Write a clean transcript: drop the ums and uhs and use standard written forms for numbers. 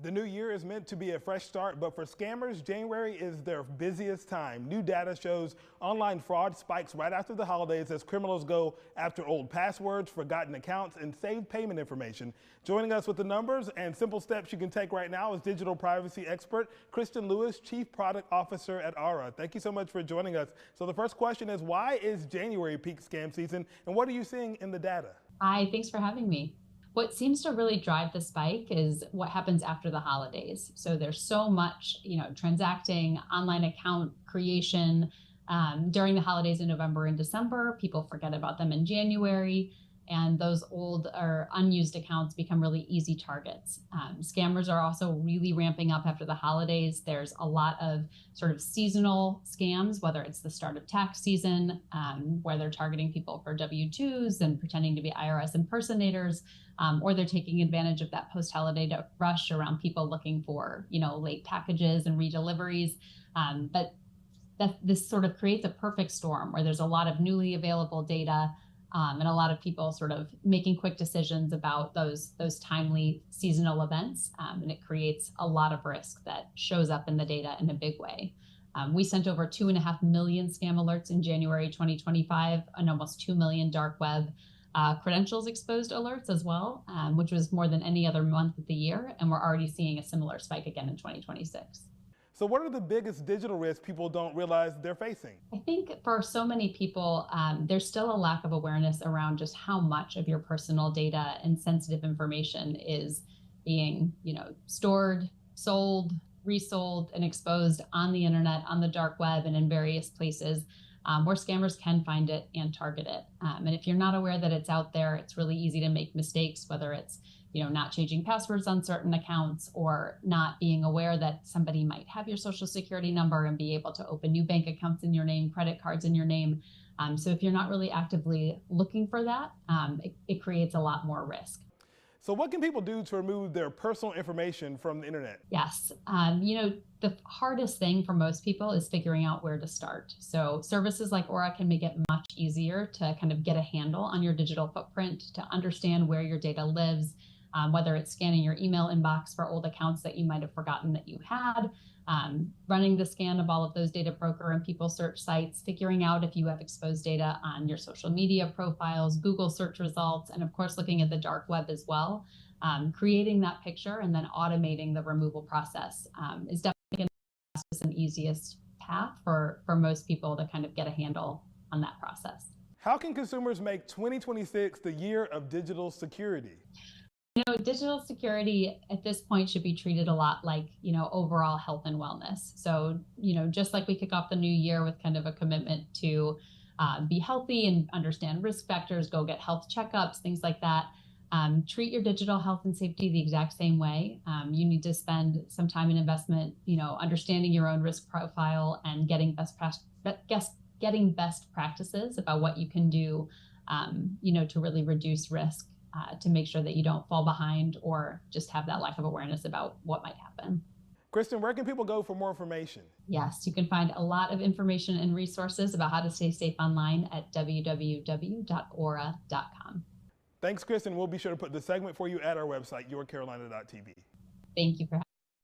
The new year is meant to be a fresh start, but for scammers, January is their busiest time. New data shows online fraud spikes right after the holidays as criminals go after old passwords, forgotten accounts, and saved payment information. Joining us with the numbers and simple steps you can take right now is digital privacy expert Kristen Lewis, Chief Product Officer at Aura. Thank you so much for joining us. So the first question is, why is January peak scam season, and what are you seeing in the data? Hi, thanks for having me. What seems to really drive the spike is what happens after the holidays. So there's so much, transacting, online account creation during the holidays in November and December. People forget about them in January, and those old or unused accounts become really easy targets. Scammers are also really ramping up after the holidays. There's a lot of sort of seasonal scams, whether it's the start of tax season, where they're targeting people for W-2s and pretending to be IRS impersonators, or they're taking advantage of that post-holiday rush around people looking for, late packages and redeliveries. But this sort of creates a perfect storm where there's a lot of newly available data, and a lot of people sort of making quick decisions about those timely seasonal events, and it creates a lot of risk that shows up in the data in a big way. We sent over 2.5 million scam alerts in January 2025 and almost 2 million dark web credentials exposed alerts as well, which was more than any other month of the year, and we're already seeing a similar spike again in 2026. So what are the biggest digital risks people don't realize they're facing? I think for so many people, there's still a lack of awareness around just how much of your personal data and sensitive information is being, stored, sold, resold, and exposed on the internet, on the dark web, and in various places where scammers can find it and target it. And if you're not aware that it's out there, it's really easy to make mistakes, whether it's not changing passwords on certain accounts or not being aware that somebody might have your social security number and be able to open new bank accounts in your name, credit cards in your name. So if you're not really actively looking for that, it creates a lot more risk. So what can people do to remove their personal information from the internet? Yes. The hardest thing for most people is figuring out where to start. So services like Aura can make it much easier to kind of get a handle on your digital footprint, to understand where your data lives, whether it's scanning your email inbox for old accounts that you might have forgotten that you had, running the scan of all of those data broker and people search sites, figuring out if you have exposed data on your social media profiles, Google search results, and of course, looking at the dark web as well. Creating that picture and then automating the removal process is definitely the fastest and easiest path for most people to kind of get a handle on that process. How can consumers make 2026 the year of digital security? Digital security at this point should be treated a lot like, overall health and wellness. So, just like we kick off the new year with kind of a commitment to be healthy and understand risk factors, go get health checkups, things like that. Treat your digital health and safety the exact same way. You need to spend some time and investment, understanding your own risk profile and getting best practices about what you can do, to really reduce risk. To make sure that you don't fall behind or just have that lack of awareness about what might happen. Kristen, where can people go for more information? Yes, you can find a lot of information and resources about how to stay safe online at www.aura.com. Thanks, Kristen. We'll be sure to put the segment for you at our website, yourcarolina.tv. Thank you for having me.